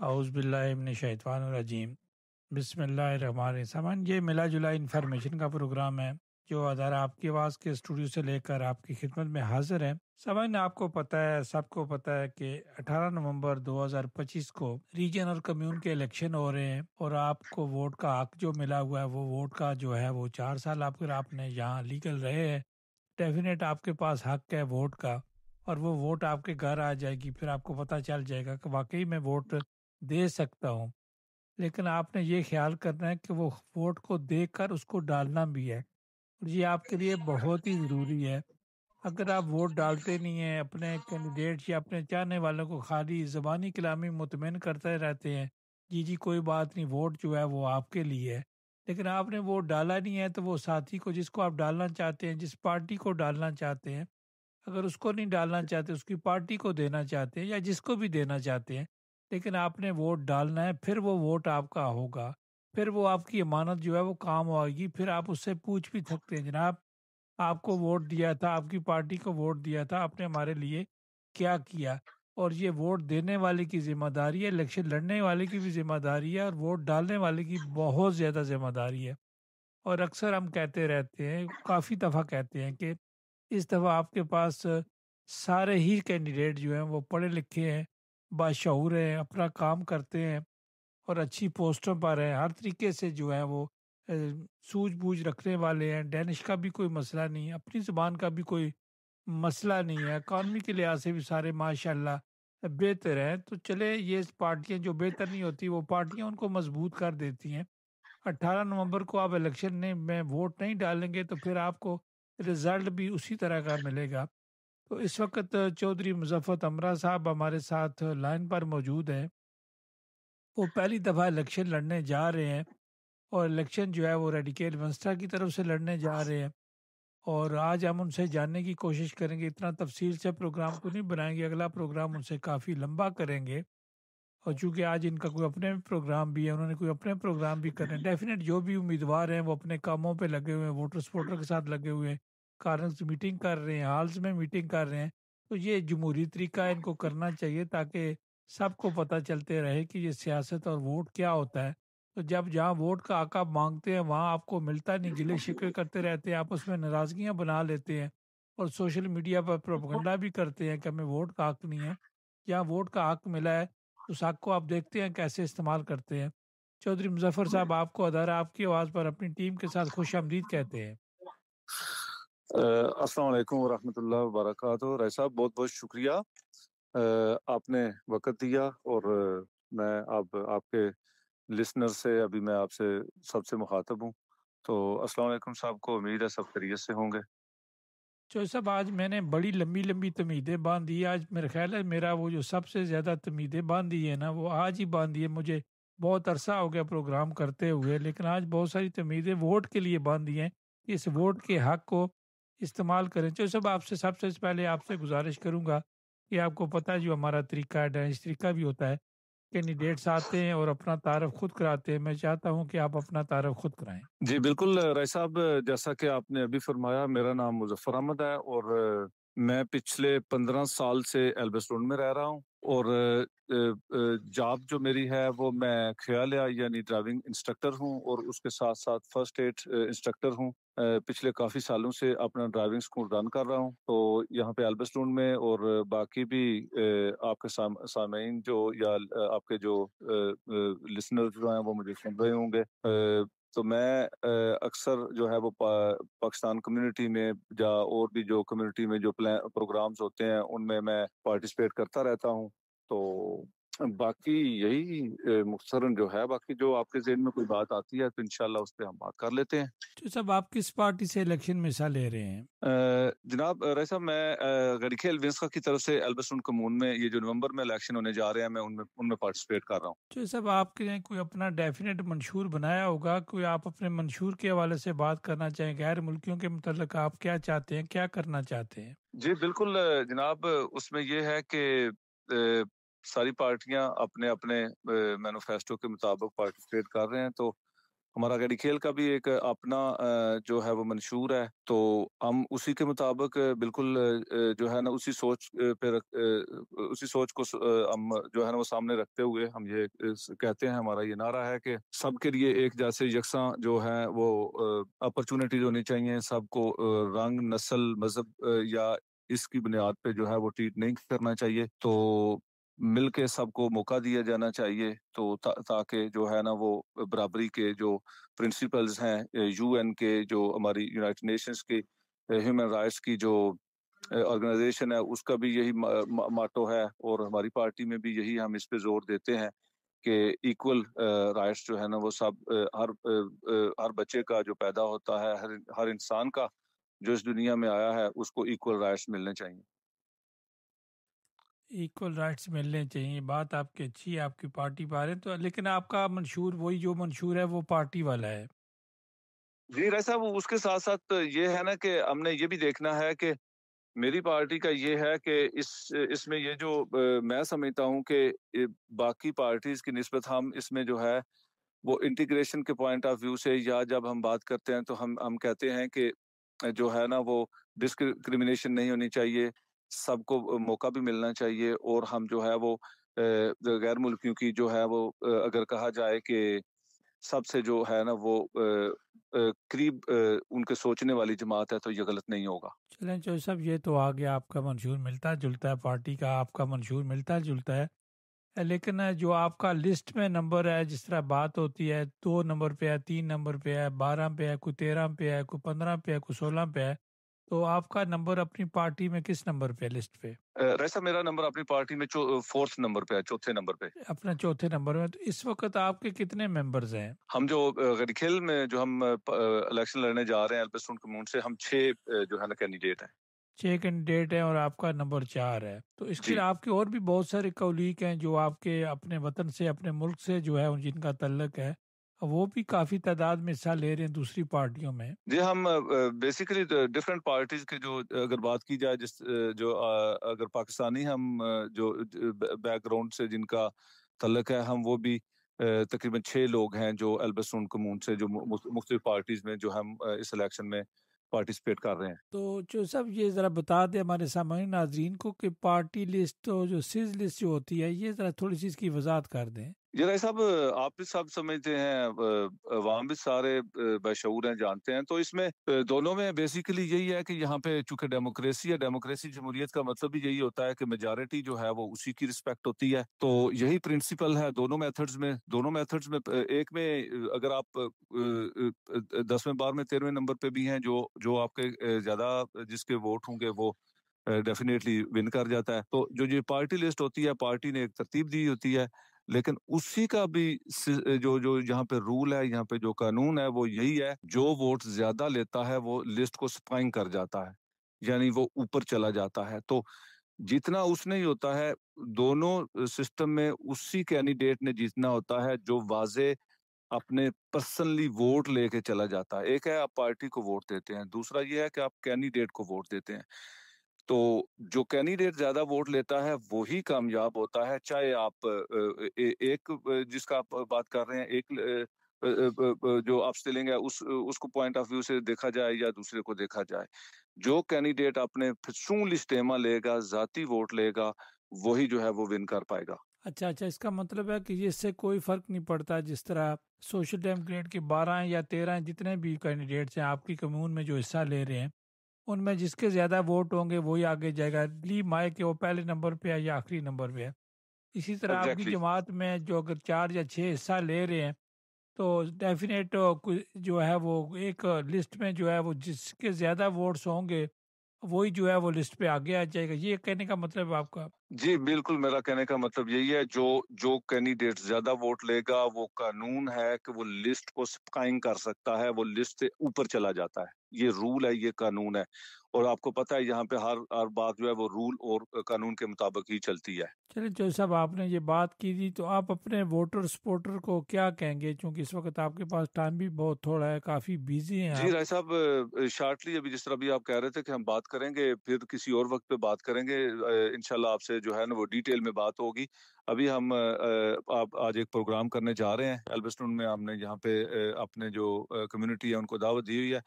اعوذ باللہ من الشیطان الرجیم بسم اللہ الرحمن الرحیم۔ سامان یہ ملا جلا انفارمیشن کا پروگرام ہے جو ادارہ آپ کی آواز کے اسٹوڈیو سے لے کر آپ کی خدمت میں حاضر ہے۔ سامان آپ کو پتہ ہے، سب کو پتہ ہے کہ 18 نومبر 2025 کو ریجن اور کمیون کے الیکشن ہو رہے ہیں، اور آپ کو ووٹ کا حق جو ملا ہوا ہے وہ ووٹ کا جو ہے وہ 4 سال آپ نے یہاں لیگل رہے ہیں، ڈیفینیٹ آپ کے پاس حق ہے ووٹ کا، اور وہ ووٹ آپ کے گھر آ جائے گی۔ پھر آپ کو پتہ چل جائے گا کہ واقعی میں ووٹ دے سکتا ہوں۔ لیکن آپ نے یہ خیال کرنا ہے کہ وہ ووٹ کو دیکھ کر اس کو ڈالنا بھی ہے، اور یہ آپ کے لیے بہت ہی ضروری ہے۔ اگر آپ ووٹ ڈالتے نہیں ہیں، اپنے کینڈیڈیٹ یا اپنے چاہنے والوں کو خالی زبانی کلامی مطمئن کرتے رہتے ہیں، جی جی کوئی بات نہیں، ووٹ جو ہے وہ آپ کے لیے ہے، لیکن آپ نے ووٹ ڈالا نہیں ہے، تو وہ ساتھی کو جس کو آپ ڈالنا چاہتے ہیں، جس پارٹی کو ڈالنا چاہتے ہیں، اگر اس کو نہیں ڈالنا چاہتے، اس کی پارٹی کو دینا چاہتے ہیں یا جس کو بھی دینا چاہتے ہیں، لیکن آپ نے ووٹ ڈالنا ہے، پھر وہ ووٹ آپ کا ہوگا، پھر وہ آپ کی امانت جو ہے وہ کام آئے گی۔ پھر آپ اس سے پوچھ بھی سکتے ہیں، جناب آپ کو ووٹ دیا تھا، آپ کی پارٹی کو ووٹ دیا تھا، آپ نے ہمارے لیے کیا کیا؟ اور یہ ووٹ دینے والے کی ذمہ داری ہے، الیکشن لڑنے والے کی بھی ذمہ داری ہے، اور ووٹ ڈالنے والے کی بہت زیادہ ذمہ داری ہے۔ اور اکثر ہم کہتے رہتے ہیں، کافی دفعہ کہتے ہیں کہ اس دفعہ آپ کے پاس سارے ہی کینڈیڈیٹ جو ہیں وہ پڑھے لکھے ہیں، باشعور ہیں، اپنا کام کرتے ہیں اور اچھی پوسٹوں پر ہیں، ہر طریقے سے جو ہے وہ سوجھ بوجھ رکھنے والے ہیں، ڈینش کا بھی کوئی مسئلہ نہیں ہے، اپنی زبان کا بھی کوئی مسئلہ نہیں ہے، اکانومی کے لحاظ سے بھی سارے ماشاءاللہ بہتر ہیں۔ تو چلے یہ پارٹیاں جو بہتر نہیں ہوتی، وہ پارٹیاں ان کو مضبوط کر دیتی ہیں۔ 18 نومبر کو آپ الیکشن میں ووٹ نہیں ڈالیں گے تو پھر آپ کو رزلٹ بھی اسی طرح کا ملے گا۔ تو اس وقت چودھری مظفر امرا صاحب ہمارے ساتھ لائن پر موجود ہیں، وہ پہلی دفعہ الیکشن لڑنے جا رہے ہیں، اور الیکشن جو ہے وہ ریڈیکل ونسٹا کی طرف سے لڑنے جا رہے ہیں، اور آج ہم ان سے جاننے کی کوشش کریں گے۔ اتنا تفصیل سے پروگرام کو نہیں بنائیں گے، اگلا پروگرام ان سے کافی لمبا کریں گے، اور چونکہ آج ان کا کوئی اپنے پروگرام بھی ہے، انہوں نے کوئی اپنے پروگرام بھی کرنے ہیں، ڈیفینیٹ جو بھی امیدوار ہیں وہ اپنے کاموں پہ لگے ہوئے ہیں، ووٹر سپورٹر کے ساتھ لگے ہوئے ہیں، کارنز میٹنگ کر رہے ہیں، ہالز میں میٹنگ کر رہے ہیں۔ تو یہ جمہوری طریقہ ہے، ان کو کرنا چاہیے تاکہ سب کو پتہ چلتے رہے کہ یہ سیاست اور ووٹ کیا ہوتا ہے۔ تو جب جہاں ووٹ کا حق آپ مانگتے ہیں وہاں آپ کو ملتا نہیں، گلے شکوے کرتے رہتے ہیں، آپس میں ناراضگیاں بنا لیتے ہیں، اور سوشل میڈیا پر پروپیگنڈا بھی کرتے ہیں کہ ہمیں ووٹ کا حق نہیں ہے۔ جہاں ووٹ کا حق ملا ہے اس حق کو آپ دیکھتے ہیں کیسے استعمال کرتے ہیں۔ چودھری مظفر صاحب، آپ کو ادارہ آپ کی آواز پر اپنی ٹیم کے ساتھ خوش آمدید کہتے ہیں۔ السلام علیکم ورحمۃ اللہ وبرکاتہ۔ رائے صاحب بہت بہت شکریہ، آپ نے وقت دیا، اور میں اب آپ کے لسنر سے ابھی میں آپ سے سب سے مخاطب ہوں، تو السلام علیکم صاحب کو امید ہے سب خیریت سے ہوں گے۔ چودھری صاحب، آج میں نے بڑی لمبی لمبی تمیدیں باندھی، آج میرا خیال ہے میرا وہ جو سب سے زیادہ تمیدیں باندھی ہے نا وہ آج ہی باندھی ہے۔ مجھے بہت عرصہ ہو گیا پروگرام کرتے ہوئے، لیکن آج بہت ساری تمیدیں ووٹ کے لیے باندھی ہیں، اس ووٹ کے حق کو استعمال کریں۔ چودھری صاحب، آپ سے سب سے پہلے آپ سے گزارش کروں گا کہ آپ کو پتہ ہے جو ہمارا طریقہ ہے، ڈائنش طریقہ بھی ہوتا ہے، کینڈیڈیٹس آتے ہیں اور اپنا تعارف خود کراتے ہیں۔ میں چاہتا ہوں کہ آپ اپنا تعارف خود کرائیں۔ جی بالکل رائے صاحب، جیسا کہ آپ نے ابھی فرمایا، میرا نام مظفر احمد ہے، اور میں پچھلے 15 سال سے ایلبسٹون میں رہ رہا ہوں، اور جاب جو میری ہے وہ میں خیالیہ یعنی ڈرائیونگ انسٹرکٹر ہوں، اور اس کے ساتھ ساتھ فرسٹ ایڈ انسٹرکٹر ہوں۔ پچھلے کافی سالوں سے اپنا ڈرائیونگ اسکول رن کر رہا ہوں، تو یہاں پہ ایلبسٹون میں، اور باقی بھی آپ کے سامعین جو یا آپ کے جو لسنر جو ہیں وہ مجھے سن رہے ہوں گے، تو میں اکثر جو ہے وہ پاکستان کمیونٹی میں یا اور بھی جو کمیونٹی میں جو پروگرامز ہوتے ہیں ان میں پارٹیسپیٹ کرتا رہتا ہوں۔ تو باقی یہی مختصراً جو ہے، باقی جو آپ کے ذہن میں کوئی بات آتی ہے تو انشاءاللہ اس پہ ہم بات کر لیتے ہیں۔ چودھری صاحب، آپ کس پارٹی سے الیکشن میں حصہ لے رہے ہیں؟ جناب رائے صاحب، میں غریکھیل ونسخا کی طرف سے ایلبسٹون کمون میں یہ جو نومبر میں الیکشن ہونے جا رہے ہیں، میں ان میں پارٹیسپیٹ کر رہا ہوں۔ چودھری صاحب، آپ کے کوئی اپنا ڈیفینیٹ منشور بنایا ہوگا، کوئی آپ اپنے منشور کے حوالے سے بات کرنا چاہیں، غیر ملکیوں کے متعلق آپ کیا چاہتے ہیں، کیا کرنا چاہتے ہیں؟ جی بالکل جناب، اس میں یہ ہے کہ ساری پارٹیاں اپنے اپنے مینوفیسٹو کے مطابق پارٹیسپیٹ کر رہے ہیں، تو ہمارا گڑی کھیل کا بھی ایک اپنا جو ہے وہ منشور ہے، تو ہم اسی کے مطابق بالکل جو ہے نا اسی سوچ اسی سوچ کو ہم جو ہے نا وہ سامنے رکھتے ہوئے ہم یہ کہتے ہیں، ہمارا یہ نعرہ ہے کہ سب کے لیے ایک جیسے یکساں جو ہے وہ اپرچونٹیز ہونی چاہیے، سب کو رنگ، نسل، مذہب یا اس کی بنیاد پہ جو ہے وہ ٹریٹ نہیں کرنا چاہیے، تو مل کے سب کو موقع دیا جانا چاہیے، تو تاکہ جو ہے نا وہ برابری کے جو پرنسپلز ہیں یو این کے، جو ہماری یونائٹڈ نیشنز کی ہیومن رائٹس کی جو آرگنائزیشن ہے، اس کا بھی یہی ماٹو ہے، اور ہماری پارٹی میں بھی یہی ہم اس پہ زور دیتے ہیں کہ ایکول رائٹس جو ہے نا وہ سب ہر بچے کا جو پیدا ہوتا ہے، ہر انسان کا جو اس دنیا میں آیا ہے، اس کو ایکول رائٹس ملنے چاہیے۔ ایکول رائٹس ملنے چاہیے، بات آپ کی اچھی ہے، آپ کی پارٹی پا رہے ہیں تو، لیکن آپ کا منشور وہی جو منشور ہے وہ پارٹی والا ہے۔ جی رائے صاحب، اس کے ساتھ ساتھ یہ ہے نا کہ ہم نے یہ بھی دیکھنا ہے کہ میری پارٹی کا یہ ہے کہ اس میں یہ جو میں سمجھتا ہوں کہ باقی پارٹیز کی نسبت ہم اس میں جو ہے وہ انٹیگریشن کے پوائنٹ آف ویو سے، یا جب ہم بات کرتے ہیں تو ہم کہتے ہیں کہ جو ہے نا وہ ڈسکریمنیشن نہیں ہونی چاہیے، سب کو موقع بھی ملنا چاہیے، اور ہم جو ہے وہ غیر ملکیوں کی جو ہے وہ اگر کہا جائے کہ سب سے جو ہے نا وہ قریب ان کے سوچنے والی جماعت ہے، تو یہ غلط نہیں ہوگا۔ چلیں چوہدری صاحب، یہ تو آ گیا، آپ کا منشور ملتا جلتا ہے، پارٹی کا آپ کا منشور ملتا جلتا ہے، لیکن جو آپ کا لسٹ میں نمبر ہے، جس طرح بات ہوتی ہے 2 نمبر پہ ہے، 3 نمبر پہ ہے، 12 پہ ہے، کوئی 13 پہ ہے، کوئی 15 پہ ہے، کوئی 16 پہ ہے، تو آپ کا نمبر اپنی پارٹی میں کس نمبر پہ ہے لسٹ پہ؟ رائے صاحب، میرا نمبر اپنی پارٹی میں 4 نمبر پہ ہے، 4تھے نمبر پہ۔ اپنا 4تھے نمبر میں، تو اس وقت آپ کے کتنے ممبرز ہیں؟ ہم جو غیر کھیل میں جو ہم الیکشن لڑنے جا رہے ہیں الپسٹون کمیون سے، ہم 6 جو ہے نا کینڈیڈیٹ ہیں۔ 6 کینڈیڈیٹ ہیں اور آپ کا نمبر 4 ہے، تو اس کے جی لیے آپ کے اور بھی بہت سارے کولیگ ہیں جو آپ کے اپنے وطن سے، اپنے ملک سے جو ہے جن کا تعلق ہے، وہ بھی کافی تعداد میں حصہ لے رہے ہیں دوسری پارٹیوں میں۔ جی، ہم بیسیکلی ڈفرینٹ پارٹیز کے جو اگر بات کی جائے، جو اگر پاکستانی ہم جو بیک گراؤنڈ سے جن کا تعلق ہے، ہم وہ بھی تقریباً 6 لوگ ہیں جو البسٹون کمیون سے، جو مختلف پارٹیز میں جو ہم اس الیکشن میں پارٹیسپیٹ کر رہے ہیں۔ تو جو سب یہ ذرا بتا دیں ہمارے سامعین ناظرین کو کہ پارٹی لسٹ اور جو سیز لسٹ جو ہوتی ہے، یہ ذرا تھوڑی سی اس کی وضاحت کر دیں۔ جی رائے صاحب، آپ بھی سب سمجھتے ہیں، عوام بھی سارے بشعور ہیں، جانتے ہیں، تو اس میں دونوں میں بیسیکلی یہی ہے کہ یہاں پہ چونکہ ڈیموکریسی ہے، ڈیموکریسی جمہوریت کا مطلب بھی یہی ہوتا ہے کہ میجارٹی جو ہے وہ اسی کی رسپیکٹ ہوتی ہے، تو یہی پرنسپل ہے دونوں میتھڈز میں ایک میں اگر آپ 10ویں 12ویں 13ویں نمبر پہ بھی ہیں، جو آپ کے زیادہ جس کے ووٹ ہوں گے وہ ڈیفینیٹلی ون کر جاتا ہے، تو جو یہ پارٹی لسٹ ہوتی ہے، پارٹی نے ایک ترتیب دی ہوتی ہے، لیکن اسی کا بھی جو یہاں پہ رول ہے، یہاں پہ جو قانون ہے وہ یہی ہے، جو ووٹ زیادہ لیتا ہے وہ لسٹ کو سپائنگ کر جاتا ہے، یعنی وہ اوپر چلا جاتا ہے، تو جتنا اس نے ہی ہوتا ہے دونوں سسٹم میں، اسی کینڈیڈیٹ نے جیتنا ہوتا ہے جو واضح اپنے پرسنلی ووٹ لے کے چلا جاتا ہے۔ ایک ہے آپ پارٹی کو ووٹ دیتے ہیں، دوسرا یہ ہے کہ آپ کینڈیڈیٹ کو ووٹ دیتے ہیں، تو جو کینڈیڈیٹ زیادہ ووٹ لیتا ہے وہی کامیاب ہوتا ہے، چاہے آپ ایک جس کا آپ بات کر رہے ہیں، ایک جو آپ سٹلنگ ہے اس کو پوائنٹ آف ویو سے دیکھا جائے یا دوسرے کو دیکھا جائے، جو کینڈیڈیٹ اپنے فسوں لسٹیما لے گا، ذاتی ووٹ لے گا، وہی جو ہے وہ ون کر پائے گا۔ اچھا، اس کا مطلب ہے کہ اس سے کوئی فرق نہیں پڑتا، جس طرح سوشل ڈیموکریٹ کے 12 یا 13 جتنے بھی کینڈیڈیٹس ہیں آپ کی کمیون میں جو حصہ لے رہے ہیں، ان میں جس کے زیادہ ووٹ ہوں گے وہی آگے جائے گا، لی مائے کہ وہ پہلے نمبر پہ ہے یا آخری نمبر پہ ہے۔ اسی طرح آپ کی ایگزیکٹلی۔ جماعت میں جو اگر 4 یا 6 حصہ لے رہے ہیں تو ڈیفینیٹ جو ہے وہ ایک لسٹ میں جو ہے وہ جس کے زیادہ ووٹس ہوں گے وہی جو ہے وہ لسٹ پہ آگے آ جائے گا، یہ کہنے کا مطلب ہے آپ کا؟ جی بالکل، میرا کہنے کا مطلب یہی ہے، جو کینڈیڈیٹ زیادہ ووٹ لے گا، وہ قانون ہے کہ وہ لسٹ کو سپائنگ کر سکتا ہے، وہ لسٹ سے اوپر چلا جاتا ہے۔ یہ رول ہے، یہ قانون ہے، اور آپ کو پتہ ہے یہاں پہ ہر بات جو ہے وہ رول اور قانون کے مطابق ہی چلتی ہے۔ چلیں جو صاحب آپ نے یہ بات کی تھی، تو آپ اپنے ووٹر سپورٹر کو کیا کہیں گے، چونکہ اس وقت آپ کے پاس ٹائم بھی بہت تھوڑا ہے، کافی بیزی ہیں جی آپ؟ رائے صاحب، شارٹلی ابھی جس طرح بھی آپ کہہ رہے تھے کہ ہم بات کریں گے، پھر کسی اور وقت پہ بات کریں گے، انشاءاللہ آپ سے جو ہے نا وہ ڈیٹیل میں بات ہوگی۔ ابھی ہم آپ آج ایک پروگرام کرنے جا رہے ہیں ایلبسٹون میں، ہم نے یہاں پہ اپنے جو کمیونٹی ہے ان کو دعوت دی ہوئی ہے۔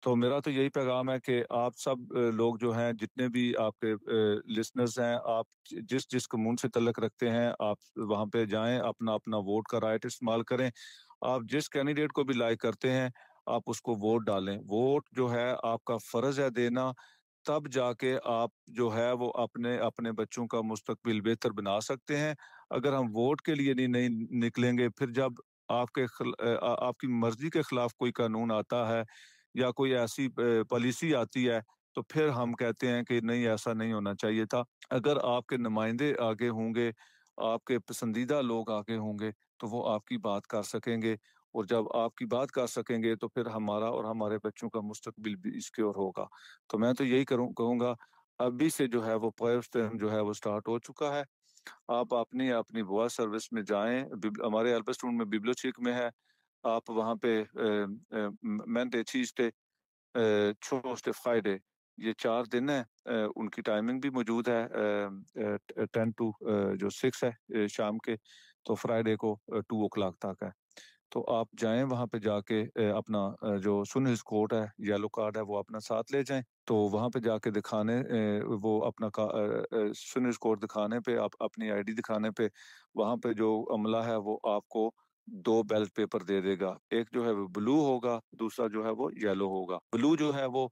تو میرا تو یہی پیغام ہے کہ آپ سب لوگ جو ہیں، جتنے بھی آپ کے لسنرز ہیں، آپ جس جس کمیون سے تعلق رکھتے ہیں، آپ وہاں پہ جائیں، اپنا اپنا ووٹ کا رائٹ استعمال کریں۔ آپ جس کینڈیڈیٹ کو بھی لائک کرتے ہیں، آپ اس کو ووٹ ڈالیں۔ ووٹ جو ہے آپ کا فرض ہے دینا، تب جا کے آپ جو ہے وہ اپنے اپنے بچوں کا مستقبل بہتر بنا سکتے ہیں۔ اگر ہم ووٹ کے لیے نہیں نکلیں گے، پھر جب آپ کی مرضی کے خلاف کوئی قانون آتا ہے یا کوئی ایسی پالیسی آتی ہے، تو پھر ہم کہتے ہیں کہ نہیں، ایسا نہیں ہونا چاہیے تھا۔ اگر آپ کے نمائندے آگے ہوں گے، آپ کے پسندیدہ لوگ آگے ہوں گے، تو وہ آپ کی بات کر سکیں گے، اور جب آپ کی بات کر سکیں گے تو پھر ہمارا اور ہمارے بچوں کا مستقبل بھی اس کی اور ہوگا۔ تو میں تو یہی کہوں گا، ابھی سے جو ہے وہ فرسٹ ٹائم جو ہے وہ سٹارٹ ہو چکا ہے۔ آپ اپنی وائس سروس میں جائیں، ہمارے ایلبسٹون میں بیبلو چیک میں ہے، آپ وہاں پہ منڈے، ٹیوزڈے، ٹیوزڈے، فرائیڈے، یہ 4 دن ہیں۔ ان کی ٹائمنگ بھی موجود ہے، 10 to جو 6 ہے شام کے، تو فرائیڈے کو 2 o'clock تک ہے۔ تو آپ جائیں وہاں پہ جا کے اپنا جو سنہز کوڈ ہے، یلو کارڈ ہے، وہ اپنا ساتھ لے جائیں۔ تو وہاں پہ جا کے دکھانے، وہ اپنا سنہز کوڈ دکھانے پہ، آپ اپنی آئی ڈی دکھانے پہ، وہاں پہ جو عملہ ہے وہ آپ کو 2 بیلٹ پیپر دے دے گا۔ ایک جو ہے وہ بلو ہوگا، دوسرا جو ہے وہ یلو ہوگا۔ بلو جو ہے وہ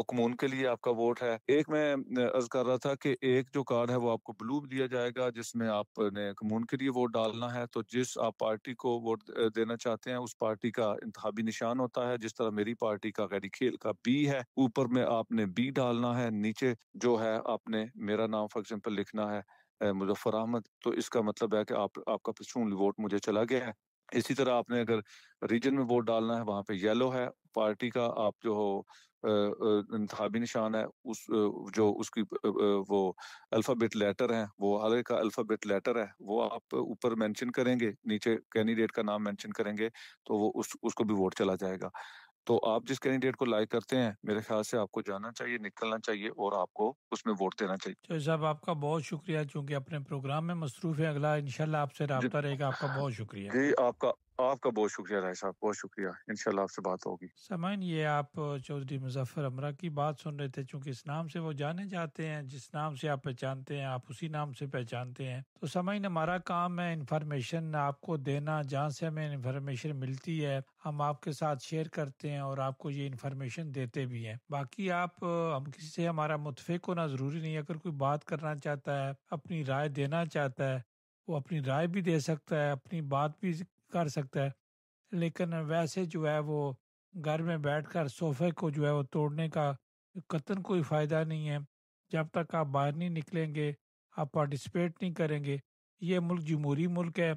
کمون کے لیے آپ کا ووٹ ہے۔ ایک میں عرض کر رہا تھا کہ ایک جو کارڈ ہے وہ آپ کو بلو دیا جائے گا، جس میں آپ نے کمون کے لیے ووٹ ڈالنا ہے۔ تو جس آپ پارٹی کو ووٹ دینا چاہتے ہیں، اس پارٹی کا انتخابی نشان ہوتا ہے، جس طرح میری پارٹی کا غیری کھیل کا بی ہے، اوپر میں آپ نے بی ڈالنا ہے، نیچے جو ہے آپ نے میرا نام فار ایگزامپل لکھنا ہے، مظفر احمد۔ تو اس کا مطلب ہے کہ آپ کا پرسنل ووٹ مجھے چلا گیا ہے۔ اسی طرح آپ نے اگر ریجن میں ووٹ ڈالنا ہے، وہاں پہ یلو ہے پارٹی کا، آپ جو ہو انتخابی نشان ہے، اس کی وہ الفابیٹ لیٹر ہیں، وہ ہر ایک کا الفابیٹ لیٹر ہے، وہ آپ اوپر مینشن کریں گے، نیچے کینڈیڈیٹ کا نام مینشن کریں گے، تو وہ اس کو بھی ووٹ چلا جائے گا۔ تو آپ جس کینڈیڈیٹ کو لائک کرتے ہیں، میرے خیال سے آپ کو جانا چاہیے، نکلنا چاہیے، اور آپ کو اس میں ووٹ دینا چاہیے۔ تو صاحب آپ کا بہت شکریہ، چونکہ اپنے پروگرام میں مصروف ہے، اگلا انشاءاللہ آپ سے جی رابطہ رہے گا۔ آپ کا بہت شکریہ۔ جی، آپ کا بہت شکریہ رائے صاحب، بہت شکریہ، انشاءاللہ آپ سے بات ہوگی۔ سامعین، یہ آپ چودھری مظفر امرا کی بات سن رہے تھے، چونکہ اس نام سے وہ جانے جاتے ہیں، جس نام سے آپ پہچانتے ہیں آپ اسی نام سے پہچانتے ہیں۔ تو سامعین، ہمارا کام ہے انفارمیشن آپ کو دینا، جہاں سے ہمیں انفارمیشن ملتی ہے ہم آپ کے ساتھ شیئر کرتے ہیں، اور آپ کو یہ انفارمیشن دیتے بھی ہیں۔ باقی ہم کسی سے ہمارا متفق ہونا ضروری نہیں ہے۔ اگر کوئی بات کرنا چاہتا ہے، اپنی رائے دینا چاہتا ہے، وہ اپنی رائے بھی دے سکتا ہے، اپنی بات بھی کر سکتا ہے، لیکن ویسے جو ہے وہ گھر میں بیٹھ کر صوفے کو جو ہے وہ توڑنے کا قطعاً کوئی فائدہ نہیں ہے۔ جب تک آپ باہر نہیں نکلیں گے، آپ پارٹیسپیٹ نہیں کریں گے۔ یہ ملک جمہوری ملک ہے،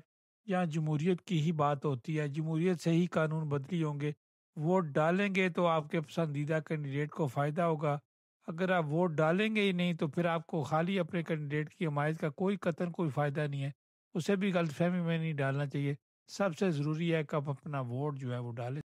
یہاں جمہوریت کی ہی بات ہوتی ہے، جمہوریت سے ہی قانون بدلی ہوں گے۔ ووٹ ڈالیں گے تو آپ کے پسندیدہ کینڈیڈیٹ کو فائدہ ہوگا، اگر آپ ووٹ ڈالیں گے ہی نہیں تو پھر آپ کو خالی اپنے کینڈیڈیٹ کی حمایت کا قطعاً کوئی فائدہ نہیں ہے۔ اسے بھی غلط فہمی میں نہیں ڈالنا چاہیے۔ سب سے ضروری ہے کہ آپ اپنا ووٹ جو ہے وہ ڈالیں۔